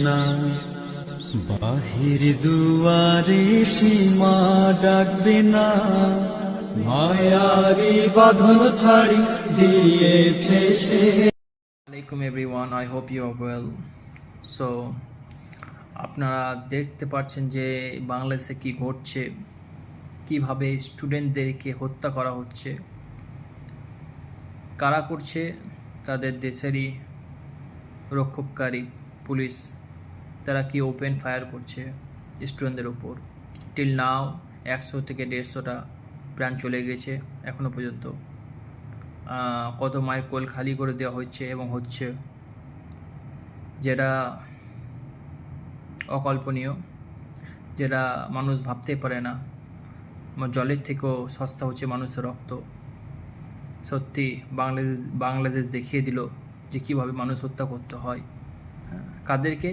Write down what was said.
না বাহির দুয়ারে সীমা ডাকবে না, মায়ারি বাঁধন ছাড়ি দিয়েছে সে। Alaikum everyone, I hope you are well. So আপনারা দেখতে পাচ্ছেন যে বাংলাদেশে কি ঘটছে, কিভাবে স্টুডেন্টদেরকে হত্যা করা হচ্ছে, কারা করছে, তাদের দেশেরই রক্ষককারী পুলিশ, তারা কি ওপেন ফায়ার করছে স্টুডেন্টদের ওপর। টিল নাও 100 থেকে 150টা প্রাণ চলে গেছে এখনও পর্যন্ত। কত মায়ের কোল খালি করে দেওয়া হচ্ছে এবং হচ্ছে, যেটা অকল্পনীয়, যেটা মানুষ ভাবতেই পারে না। জলের থেকেও সস্তা হচ্ছে মানুষের রক্ত। সত্যি বাংলাদেশ দেখিয়ে দিল যে কীভাবে মানুষ হত্যা করতে হয়, কাদেরকে।